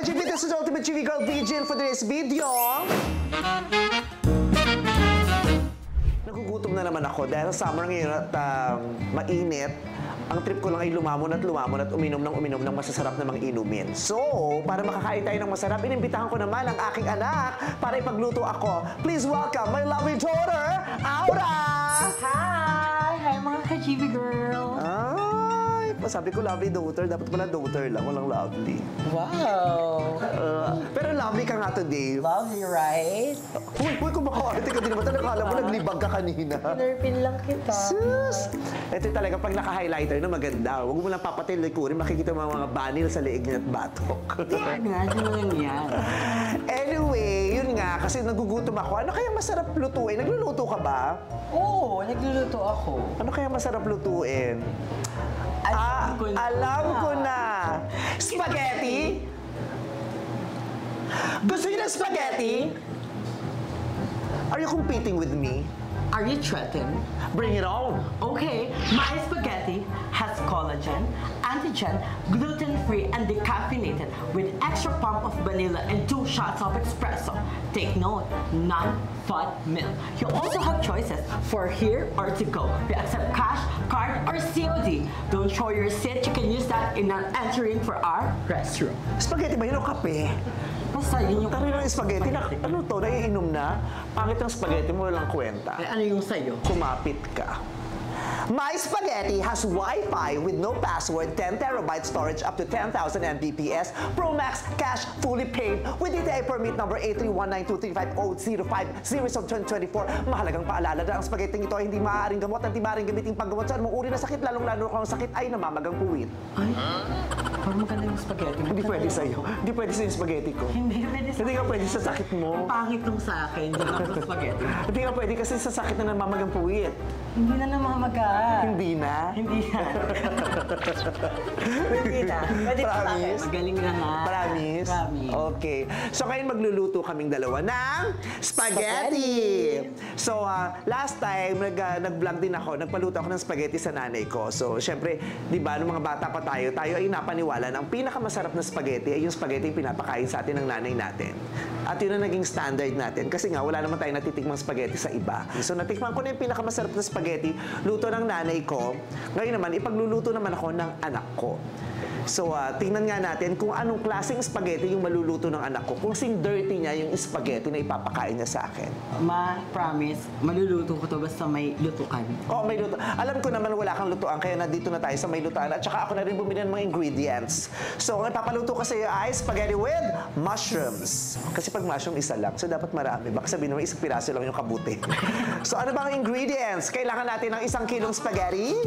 GP, this is Ultimate TV Girl VJ for today's video. Nagugutom na naman ako dahil summer ngayon at mainit. Ang trip ko lang ay lumamon at uminom ng masasarap na mga inumin. So, para makakain tayo ng masarap, inimbitahan ko naman ang aking anak para ipagluto ako. Please welcome my lovely daughter, Aura! Hi! Hi mga ka-GB girl! Ay, sabi ko lovely daughter. Dapat pala daughter lang, walang lovely. Wow! Pero lovely ka nga today. Lovely, right? Uy, kung makaarte ka din naman, talaga kala mo naglibag ka kanina. Nerpin lang kita. Sus! Ito talaga, pag naka-highlighter na maganda, huwag mo lang papatid-likurin, makikita mo mga banil sa leeg niya at batok. Nga, naman yan. Anyway, yun nga, kasi nagugutom ako. Ano kaya masarap lutuin? Nagluluto ka ba? Oo, nagluluto ako. Ano kaya masarap lutuin? Alam ko na! Spaghetti? Gusto niyo ng spaghetti? Are you competing with me? Are you threatened? Bring it on! Okay, my spaghetti has collagen, antigen, gluten-free, and decaffeinated with extra pump of vanilla and 2 shots of espresso. Take note, non-fat milk. You also have choices for here or to go. We accept cash, card, or COD. Don't show your receipt. You can use that in an entering for our restroom. Spaghetti ba yun o kape? Basta yun yung... Tari ng spaghetti, ano to, naiinom na? Pangit ang spaghetti mo, walang kwenta. Ano yung sa'yo? Kumapit ka. My spaghetti has Wi-Fi with no password, 10 terabyte storage up to 10,000 Mbps, Pro Max cash fully paid with DTI permit number 83192355050 series of 2024. Mahalagang paalala na ang spaghetti ito ay hindi maaaring gamot at di maaaring gamitin paggamot sa anumang uri na sakit, lalong-lalo kung ang sakit ay namamagang puwit. Ay, parang maganda yung spaghetti. Hindi pwede sa'yo. Hindi pwede sa'yo yung spaghetti ko. Hindi pwede sa Hindi ka pwede sa sakit mo. Ang pangit nung sa akin, yung ako spaghetti. Hindi ka pwede kasi sa sakit na namamagang puwit. Hindi na namamaga. Hindi na? Hindi na. Hindi na. Pwede pa sa akin. Promise? Magaling na nga. Promise? Promise. Okay. So, ngayon magluluto kaming dalawa ng spaghetti. So, last time, nag-vlog din ako. Nagpaluto ako ng spaghetti sa nanay ko. So, syempre, di ba, nung mga bata pa tayo ay napaniwala na ang pinakamasarap na spaghetti ay yung spaghetti yung pinapakain sa atin ng nanay natin. At yun ang naging standard natin. Kasi nga, wala naman tayo natitikmang spaghetti sa iba. So, natikman ko na yung pinakamasarap na spaghetti, luto ng nanay ko. Ngayon naman, ipagluluto naman ako ng anak ko. So, tingnan nga natin kung anong klaseng spaghetti yung maluluto ng anak ko. Kung sing dirty niya yung spaghetti na ipapakain niya sa akin. Ma, promise, maluluto ko to basta may lutuan. Oh, may luto. Alam ko naman wala kang lutuan, kaya nandito na tayo sa may lutuan. At saka ako na rin bumili ng mga ingredients. So, ang ipapaluto ko sa iyo ay spaghetti with mushrooms. Kasi pag mushroom, isa lang. So, dapat marami. Baka sabihin naman, isang piraso lang yung kabuti. So, ano ba ang ingredients? Kailangan natin ng 1 kilong spaghetti,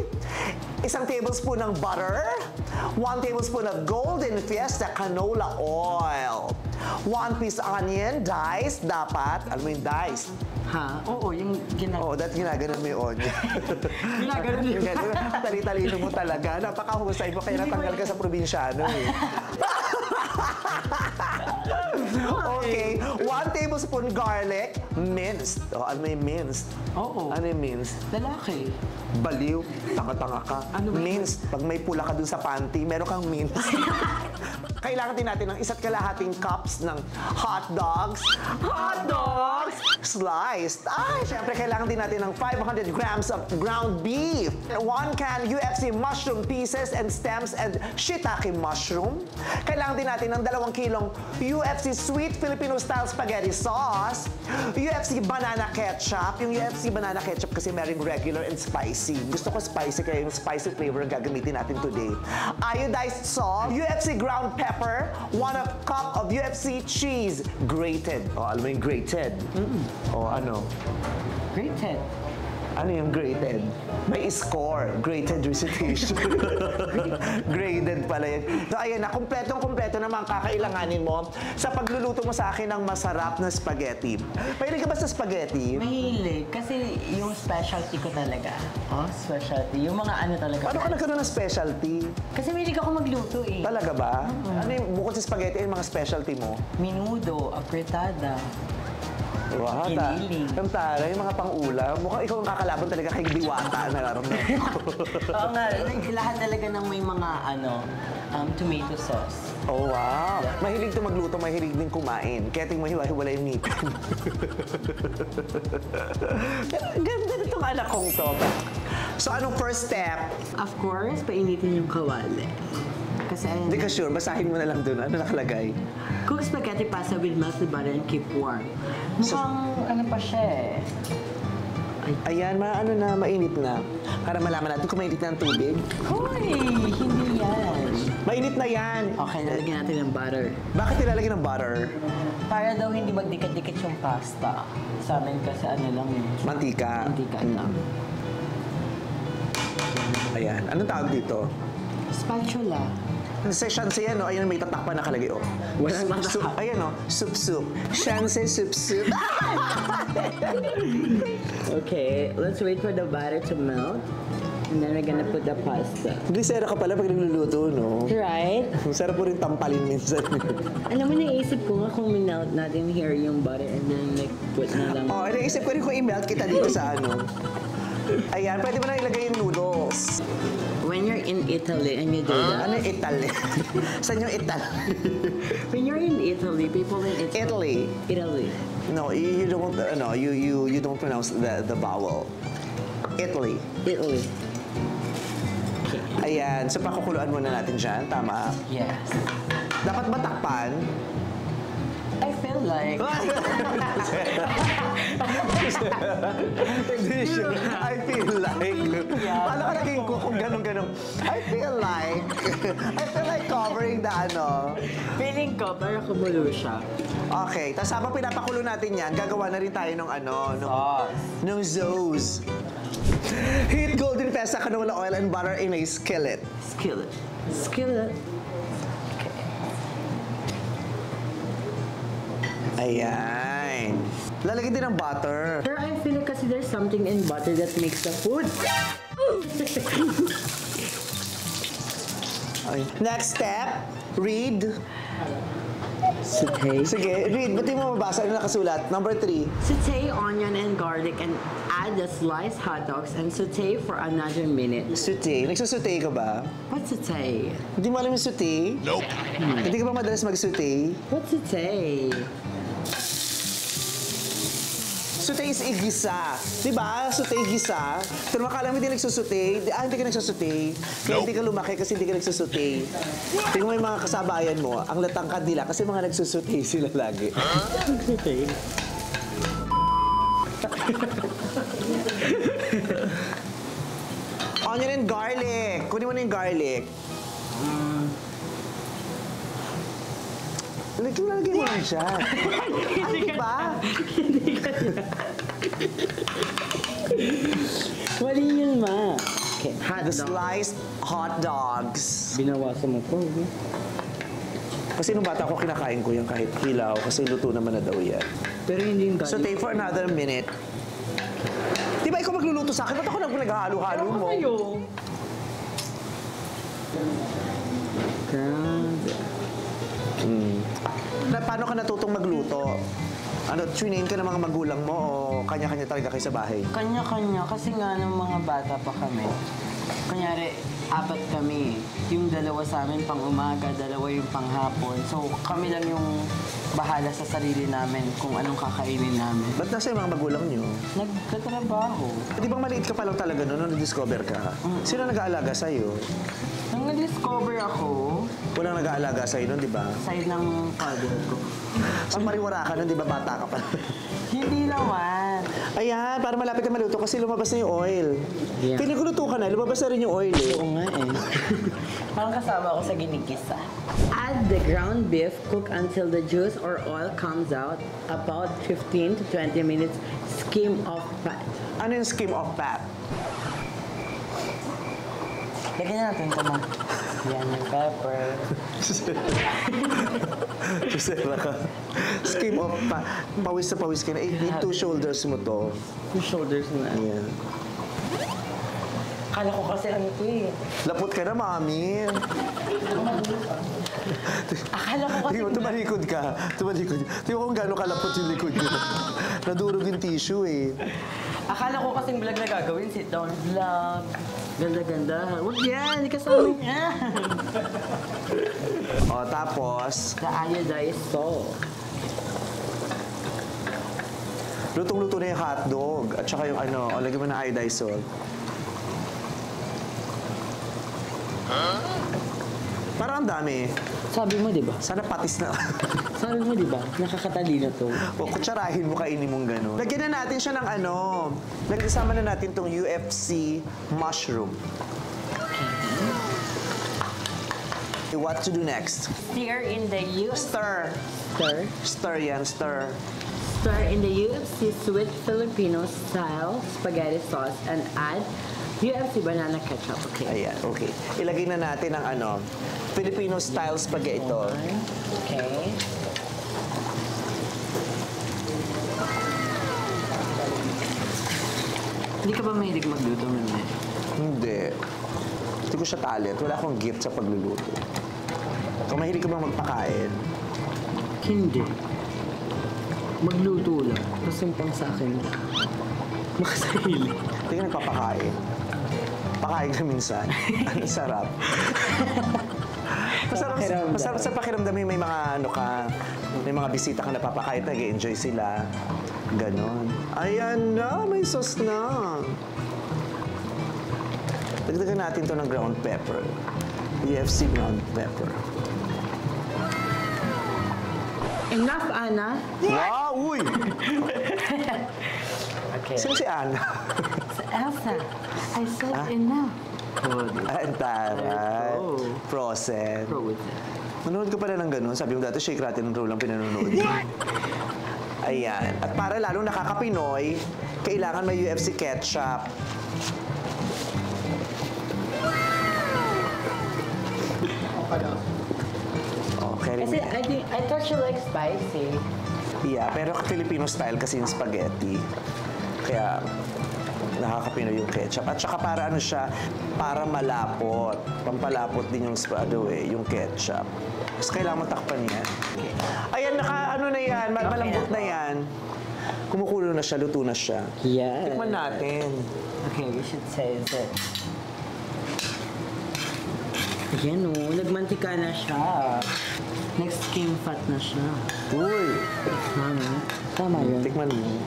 1 tablespoon ng butter, 1 tablespoon of Golden Fiesta canola oil, 1 piece onion, diced, dapat. Alam mo yung diced? Ha? Oo, yung Oo, dahil ginaganon mo yung onion. Ginaganon mo yung Tali-talino mo talaga. Napakahusay mo, kaya natanggal ka sa probinsyano eh. Okay, 1 tablespoon garlic, minced. Oh, ano yung minced? Oo. Ano yung minced? Lalaki. Baliw, tanga-tanga ka. Ano ba? Minced, pag may pula ka dun sa panty, meron kang minced. Kailangan din natin ng 1 cups ng hot dogs. Hot dogs! Sliced. Ay, syempre kailangan din natin ng 500 grams of ground beef. 1 can UFC mushroom pieces and stems and shiitake mushroom. Kailangan din natin ng 2 kilong UFC sweet Filipino style spaghetti sauce. UFC banana ketchup. Yung UFC banana ketchup kasi meron regular and spicy. Gusto ko spicy, kaya yung spicy flavor ang gagamitin natin today. Iodized salt, UFC ground pepper, 1 cup of UFC cheese, grated. O, alam mo yung grated? O, ano? Grated. Ano yung graded? May score. Graded recitation. Graded pala yun. So, ayan na. Kompletong-kompleto naman kakailanganin mo sa pagluluto mo sa akin ng masarap na spaghetti. Mahilig ka ba sa spaghetti? Mahilig. Kasi yung specialty ko talaga. Oh, specialty. Yung mga ano talaga. Paano ka nagkaroon ng specialty? Kasi mahilig ako magluto eh. Talaga ba? Ano yung bukod sa spaghetti, yung mga specialty mo? Menudo, apretada. Wow, Giniling. Ang taray, yung mga pang-ulam. Mukhang ikaw ang kakalaban talaga kay Diwata, nararamdaman ko. Oo nga, lahat talaga ng may mga tomato sauce. Oh, wow. Mahilig to magluto, mahilig din kumain. Kaya tingin mo hiwa-hiwala yung ngipin. Ganda nitong anak kong to. So, anong first step? Of course, painitin yung kawali. Kasi Hindi ka sure, basahin mo na lang doon. Ano nakalagay? cook spaghetti pasta with melted butter and keep warm. Mukhang ano pa siya eh. Ayan, mainit na. Para malaman natin kung mainit na ang tubig. Hoy! Hindi yan. Mainit na yan. Okay, lalagyan natin ng butter. Bakit nilalagyan ng butter? Para daw hindi magdikit-dikit yung pasta. Sa amin kasi ano lang eh. Mantika. Mantika lang. Ayan. Anong tawag dito? Spatula. Shanse yan, no? Ayan, may tatak pa nakalagay, oh. Walang tatak. Soup. Ayan, oh. Soup. Shanse, soup. Okay, let's wait for the butter to melt. And then we're gonna put the pasta. Glisera ka pala pag nagluluto, no? Right? Masarap po rin tampalin minsan. Alam mo, naisip ko nga kung minelt natin here yung butter and then like put na lang. Oh, naisip ko rin kung i-melt kita dito sa ano. Ayan, pwede mo na ilagay yung noodles. When you're in Italy and you do that. Ano yung Italy? Saan yung Italy? When you're in Italy, people in Italy. Italy. No, you don't, you don't pronounce the vowel. Italy. Italy. Ayan, so pakukuluan muna natin dyan, tama? Yes. Dapat ba takpan? I feel like. Hindi sure. I feel like. Paano ka naging kung ganun-ganun? I feel like covering the ano. Feeling ko, para kumulo siya. Okay, tapos habang pinapakulo natin yan, gagawa na rin tayo ng ano, Sauce. ng Zoes. Heat golden festa canola oil and butter in a skillet. Skillet. Skillet. Ayan. Lalagyan din ng butter. Pero I feel like kasi there's something in butter that makes the food. Okay. Next step, read. Saute. Sige, read. Ba't di mo mabasa? Ano nakasulat? Number 3. Saute onion and garlic and add the sliced hot dogs and saute for another minute. Saute. Nagsusaute ka ba? What's saute? Hindi mo alam yung saute? Nope. Hindi ka ba madalas mag-saute? What's saute? Saute is igisa. Di ba? Saute igisa. Pero makala mo hindi nagsusaute. Hindi ka nagsusaute. Kaya hindi ka lumaki kasi hindi ka nagsusaute. Tingnan mo yung mga kasabayan mo, ang latangkad nila kasi mga nagsusaute sila lagi. Saute. Onion and garlic. Kunin mo na yung garlic. Lagyan mo lang siya. Ay, di ba? Mali yun, ma. Okay, hot The dog. sliced hot dogs. Binawasan mo po. Kasi nung bata ko, kinakain ko yan kahit hilaw kasi luto naman na daw yan. Pero hindi yung So, garlic. take for another minute. Di ba ikaw magluluto sa akin? Ba't ako naghalo-halo mo? Grabe. Paano ka natutong magluto? Ano, trinain ka ng mga magulang mo o kanya-kanya talaga kayo sa bahay? Kanya-kanya, kasi nga nung mga bata pa kami, kunyari, 4 kami. Yung dalawa sa amin pang umaga, dalawa yung pang hapon. So, kami lang yung bahala sa sarili namin kung anong kakainin namin. Ba't nasa yung mga magulang niyo? Nagtatrabaho. Di ba maliit ka pa lang talaga noon nung na-discover ka? Sino nag-aalaga sa'yo? Nung na-discover ako, Walang nag-aalaga sa'yo noon, di ba? side ng father ko. Pag mariwara ka noon, di ba bata ka pa? Hindi naman. Ayan, para malapit na maluto kasi lumabas na yung oil. Yeah. Pinagluto ka na, lumabas na rin yung oil eh. Oo nga eh. Parang kasama ako sa ginigisa. Add the ground beef, cook until the juice or oil comes out. About 15 to 20 minutes, skim off fat. Ano yung skim of fat? Lagyan natin ito ma. Yan yung pepper. Susera ka. Skim of fat. Pawis na pawis ka na. Yung 2 shoulders mo to. Yung shoulders na. Ayan. Kala ko kasi ano ito eh. Lapot ka na, mami. Akala ko kasi... Tingnan mo, tumalikod ka. Tumalikod. Tingnan mo kung gano'ng kalapot yung likod niya. Nadurog yung tissue eh. Akala ko kasing vlog na gagawin, sit down vlog. Ganda-ganda. Huwag yan, kasama yan. O, tapos, The iodized salt. lutong-luto na yung hotdog. At saka yung ano, o, lagyan mo na iodized salt. Parang ang dami. Sabi mo, di ba? Sana patis na. Sabi mo, di ba? Nakakatalino to. O, kutsarahin mo, kainin mong gano'n. Lagyan na natin siya ng ano. Nagsama na natin tong UFC mushroom. Okay, what to do next? Stir in the Stir. Stir? Stir yan, stir. Stir in the UFC sweet Filipino style spaghetti sauce and add UFC banana ketchup. Okay. Ayan, okay. Ilagay na natin ang ano, Filipino style spaghetti. Okay. Hindi ka ba mahilig magluto nun eh? Hindi. Hindi ko siya talent. Wala akong gift sa pagluluto. Kung mahilig ka bang magpakain, Hindi. Magluto lang. Kasi pang sa akin. Makasahili. hindi ka nagpapakain. Pakain ka minsan. Ang sarap. Masarap sa pakiramdam may mga ano ka, may mga bisita ka napapakain, nag-enjoy sila. Ganon. Ayan na, may sauce na. Dagdagan natin to ng ground pepper. UFC ground pepper. Enough, Ana. Wow! Uy! Okay. Sino si Ana? Sa Elsa. I said enough. Ang taray. Oh. Frozen. Frozen. Manood ka pala ng ganun. Sabi mo dati, Shake, Rattle, and Roll ang pinanonood. Ayan. At para lalong nakaka-Pinoy, kailangan may UFC ketchup. Okay. Kasi I thought you like spicy. Yeah, pero Filipino style kasi yung spaghetti. Kaya nakaka-Pinoy yung ketchup. At saka para ano siya, para malapot. Pampalapot din yung yung ketchup. Tapos kailangan mo takpan yan. Ayan, ano na yan, malambot na yan. Kumukulo na siya, luto na siya. Yeah. Tikman natin. Okay, we should taste it. Ayan o, nagmantika na siya. Nag-skim fat na siya. Uy! Mami, tama yun. Tikman mo.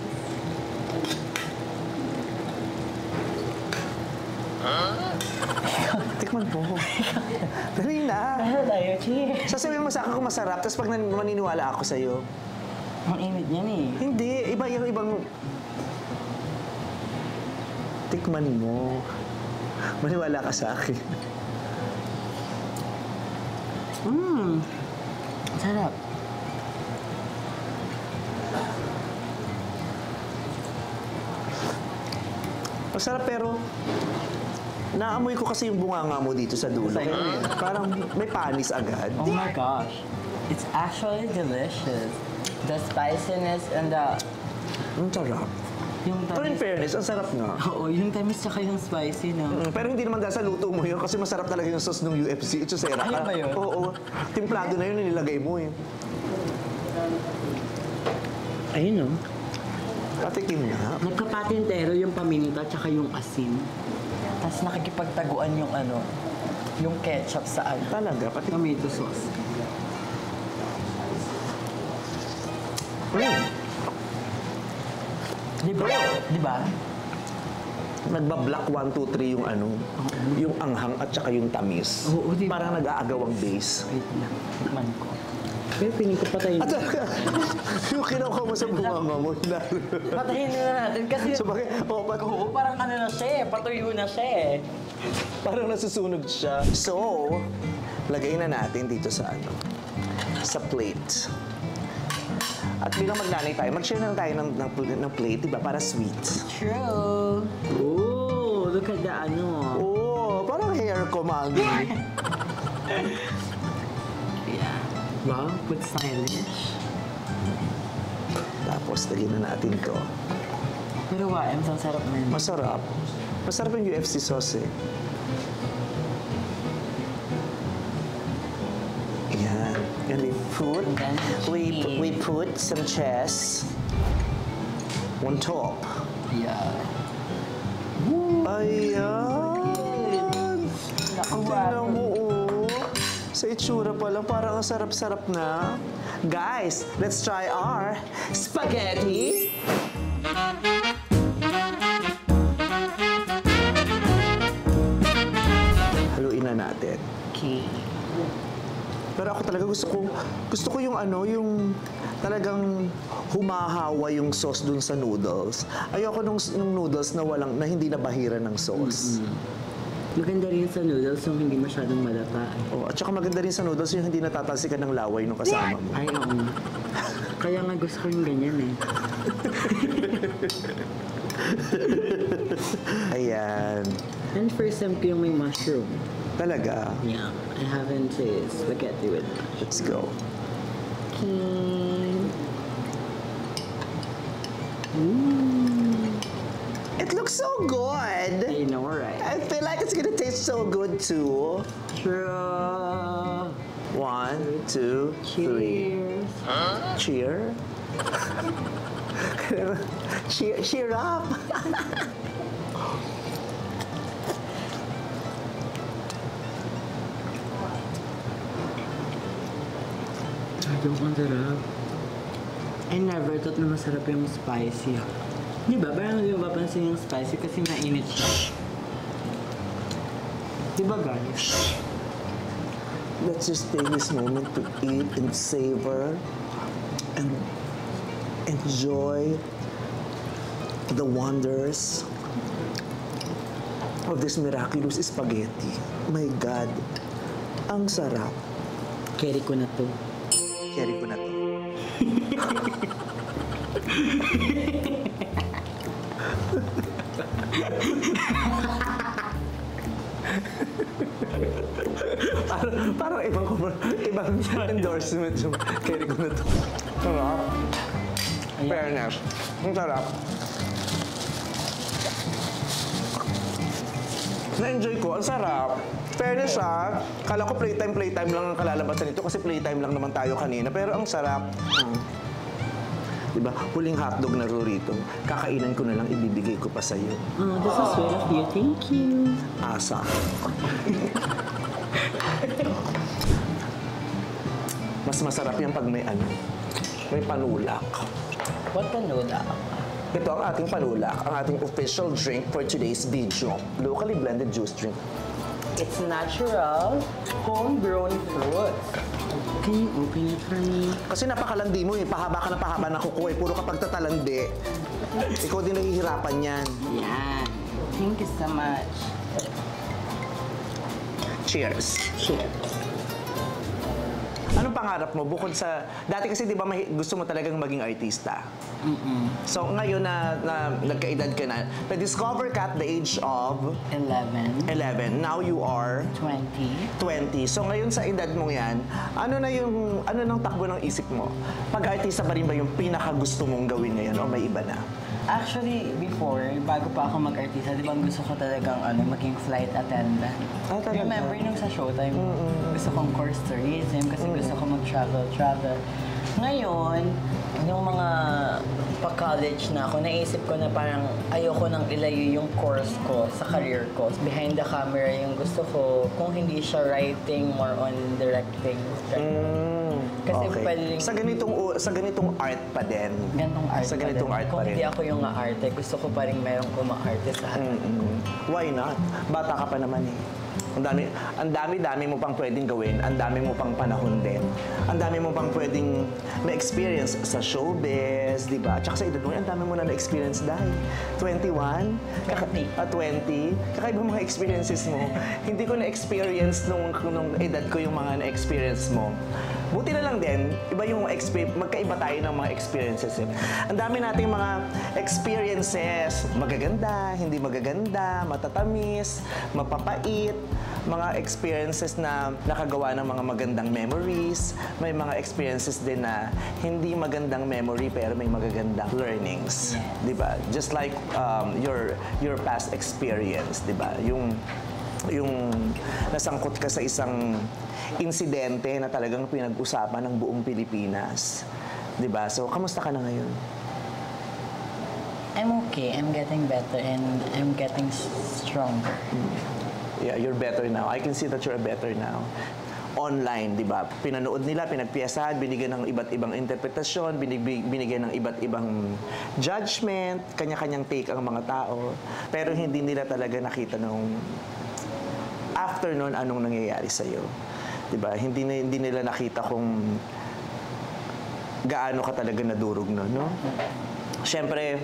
Tikman mo. Dali na. Ano tayo, cheers? Sasabihin mo sa akin kung masarap, tapos pag maniniwala ako sa'yo. Ang init niyan eh. Hindi, iba yung ibang... Tikman mo. Maniwala ka sa akin. Sarap. Masarap pero... Naamoy ko kasi yung bunganga mo dito sa dulo. Parang may panis agad. Oh my gosh. It's actually delicious. The spiciness and the... Ang sarap. Yung Pero in tamis. fairness, ang sarap nga. Oo, yung tamis tsaka yung spicy na. Pero hindi naman dahil sa luto mo yun kasi masarap talaga yung sauce ng UFC. Ito sera ka. Ayun ba yun? Oo. Timplado na yun, nilagay mo eh. Ayun o. Patikim na. Nagkapatintero yung paminta tsaka yung asin. Tapos nakikipagtaguan yung ano, yung ketchup sa ano. Talaga, patikim. Tomato sauce. Diba? Diba? Nagba-block 1, 2, 3 yung ano, yung anghang at saka yung tamis. Oo, di ba? Parang nag-aagaw ang base. Wait lang. Tikman ko. Pero piling ko patayin. At saka, yung kinukuha mo sa bunganga mo, Patayin na natin kasi... so bakit, Oo, parang ano na siya eh. Patuyo na siya eh. parang nasusunog siya. So, lagay na natin dito sa ano, sa plate. At bilang magnanay tayo, mag-share na lang tayo ng plate, diba? Para sweet. True. Oh, look at the ano. Oh, parang hair ko, Mami. Yeah. Wow, but stylish. Tapos, lagyan na natin to. Pero ang sarap na yun. Masarap. Masarap yung UFC sauce eh. Yan. And we put some cheese on top. Yeah. Ayan! Naku, Tingnan mo, oh. Sa itsura pa lang, parang ang sarap-sarap na. Guys, let's try our spaghetti. Haluin na natin. Okay. Pero ako talaga gusto ko yung ano, yung talagang humahawa yung sauce dun sa noodles. Ayoko nung noodles na hindi nabahira ng sauce. Maganda rin sa noodles yung hindi masyadong malata. Oh, at saka maganda rin sa noodles yung hindi natatalsikan ng laway nung kasama mo. Ay, oo. Kaya nga gusto ko yung ganyan eh. Ayan. And first time ko yung may mushroom. Talaga. Yeah, I haven't spaghetti with mushroom. Let's go. Okay. It looks so good. I know, right? I feel like it's gonna taste so good too. True. 1, 2, 3. Cheers. Cheer? Cheer up. Ang sarap. I never thought na masarap yung spicy. Di ba? Parang hindi mo papansin yung spicy kasi mainit siya. Di ba, guys? Let's just take this moment to eat and savor and enjoy the wonders of this miraculous spaghetti. My God, ang sarap. Carry ko na to. Carry ko na to. parang ibang endorsement yung carry ko na to. Sarap. Fairness. Ang sarap. Na-enjoy ko. Ang sarap. Fairness ha. Kala ko playtime lang ang kalalabasan nito kasi playtime lang naman tayo kanina. Pero ang sarap. Diba? Huling hotdog na rito. Kakainan ko na lang, ibibigay ko pa sa'yo. Oh, this is sweet of you. Thank you. Asa. Mas masarap yan pag may may panulak. What panula? Ito ang ating panulak, ang ating official drink for today's video. Locally blended juice drink. It's natural, homegrown fruits. Can you open it for me? Kasi napakalandi mo eh. Pahaba ka na pahaba ng kuko eh. Puro kapag tatalandi. Ikaw din nahihirapan yan. Yan. Thank you so much. Cheers. Cheers. Anong pangarap mo bukod sa... Dati kasi di ba gusto mo talagang maging artista? So ngayon na nagkaedad ka na, na-discover ka at the age of 11. 11. Now you are 20. 20. So ngayon sa edad mo yan, ano nang takbo ng isip mo? Pag-artista pa rin ba yung pinaka gusto mong gawin ngayon o may iba na? Actually, before, bago pa ako mag-artista, di ba gusto ko talagang maging flight attendant. Ah, talaga? Remember nung sa Showtime, gusto kong course tourism kasi gusto ko mag-travel. Ngayon, yung mga pa-college na ako, naisip ko na parang ayoko nang ilayo yung course ko sa career ko. Behind the camera yung gusto ko, kung hindi siya writing, more on directing. Kasi Okay. pwedeng... Sa ganitong art pa din. Ganitong art Sa ganitong pa din. art Kung pa hindi rin. ako yung arte, gusto ko pa rin mayroong kuma-arte sa harap. Why not? Bata ka pa naman eh. Ang dami mo pang pwedeng gawin, ang dami mo pang panahon din. Ang dami mo pang pwedeng ma-experience sa showbiz, di ba? Tsaka sa edad mo, ang dami mo na na-experience dahil 21, 20. Kakaiba mga experiences mo. Hindi ko na-experience nung edad ko yung mga na-experience mo. Buti na lang din, iba yung magkaiba tayo ng mga experiences eh. Ang dami nating mga experiences, magaganda, hindi magaganda, matatamis, mapapait, mga experiences na nakagawa ng mga magandang memories, may mga experiences din na hindi magandang memory pero may magagandang learnings, di ba? Just like your past experience, di ba? Yung nasangkot ka sa isang insidente na talagang pinag-usapan ng buong Pilipinas. 'Di ba? So, kamusta ka na ngayon? I'm okay. I'm getting better and I'm getting stronger. Yeah, you're better now. I can see that you're better now. Online, di ba? Pinanood nila, pinagpiyasahan, binigyan ng iba't ibang interpretasyon, binigyan ng iba't ibang judgment, kanya-kanyang take ang mga tao. Pero hindi nila talaga nakita nung after nun, anong nangyayari sa'yo. Di ba? Hindi nila nakita kung gaano ka talaga nadurog nun, no? Siyempre,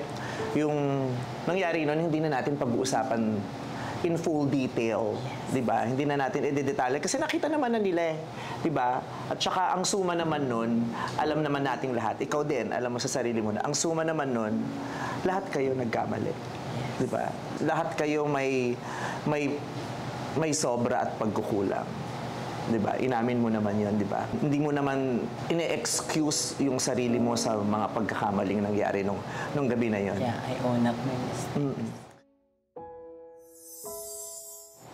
yung nangyari nun, hindi na natin pag-uusapan in full detail, 'di ba? Hindi na natin i-detalye kasi nakita naman na nila, 'di ba? At saka ang suma naman nun, alam naman nating lahat. Ikaw din, alam mo sa sarili mo na ang suma naman nun, lahat kayo nagkamali. 'Di ba? Lahat kayo may sobra at pagkukulang. 'Di ba? Inamin mo naman 'yon, 'di ba? Hindi mo naman ine-excuse yung sarili mo sa mga pagkakamaling nangyari nung gabi na 'yon. Yeah, I own up my mistake.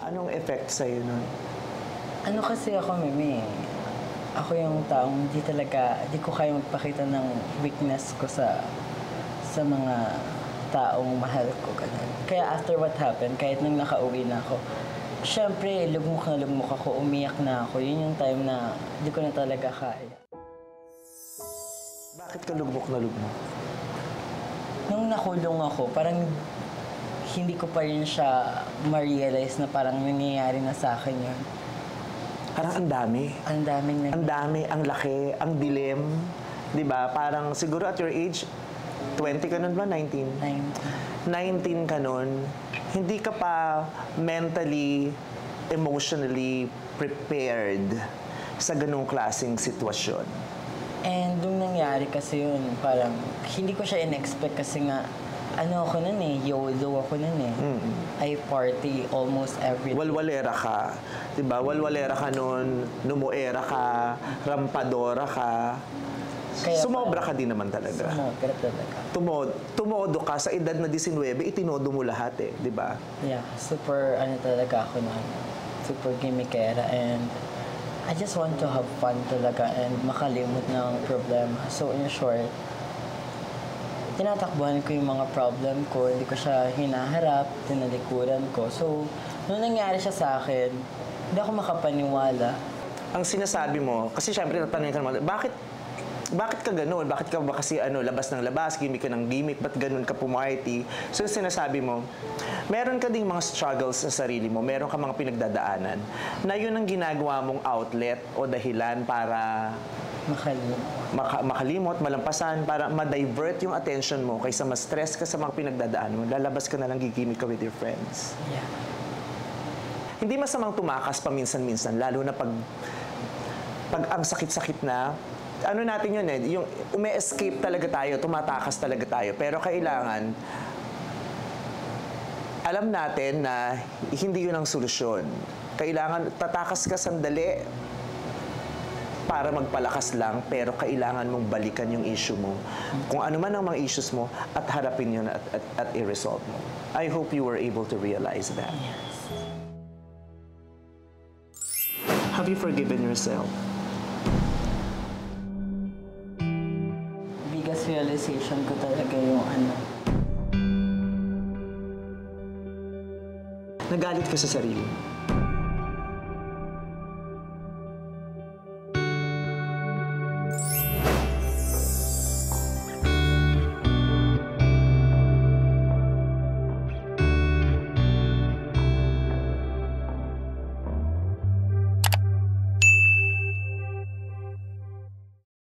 Anong effect sa'yo nun? Ano kasi ako, Mimi, ako yung taong di ko kaya magpakita ng weakness ko sa mga taong mahal ko. Ganun. Kaya after what happened, kahit nang nakauwi na ako, syempre, lugmok na lugmok ako, umiyak na ako. Yun yung time na di ko na talaga kaya. Bakit ka lugmok na lugmok? Nung nakulong ako, parang hindi ko pa rin siya ma-realize na parang nangyayari na sa akin yun. Parang ang dami. Ang daming Ang dami, ang laki, ang dilim. Di ba? Parang siguro at your age, 20 ka nun ba? 19? 19 ka nun, hindi ka pa mentally, emotionally prepared sa ganung klaseng sitwasyon. And nung nangyari kasi yun, parang hindi ko siya in-expect kasi nga ano ako nun eh, YOLO ako nun eh. I party almost every day. Walwalera ka. Diba? Walwalera ka nun, numuera ka, rampadora ka. Kaya Sumobra ka din naman talaga. Sumobra talaga. Tumodo ka sa edad na 19, itinodo mo lahat eh, di ba? Yeah, super ano talaga ako nun. Super gimmickera and I just want to have fun talaga and makalimot ng problema. So in short, tinatakbuhan ko yung mga problem ko, hindi ko siya hinaharap, tinalikuran ko. So, nung nangyari siya sa akin, hindi ako makapaniwala. Ang sinasabi mo, kasi syempre tatanungin ka naman, bakit ka ganun? Bakit ka ba kasi labas ng labas, gimmick ka ng gimmick, ba't ganun ka pumarty? So sinasabi mo, meron ka ding mga struggles sa sarili mo, meron ka mga pinagdadaanan, na yun ang ginagawa mong outlet o dahilan para makalimot, malampasan, para ma-divert yung attention mo kaysa ma-stress ka sa mga pinagdadaan mo, lalabas ka na lang gigimik ka with your friends. Yeah. Hindi masamang tumakas paminsan-minsan, lalo na pag ang sakit-sakit na, ano natin yun eh, yung ume-escape talaga tayo, tumatakas talaga tayo, pero kailangan, alam natin na hindi yun ang solusyon. Kailangan tatakas ka sandali, para magpalakas lang, pero kailangan mong balikan yung issue mo. Kung ano man ang mga issues mo, at harapin yun at i-resolve mo. I hope you were able to realize that. Yes. Have you forgiven yourself? Biggest realization ko talaga yung Nagalit ka sa sarili mo?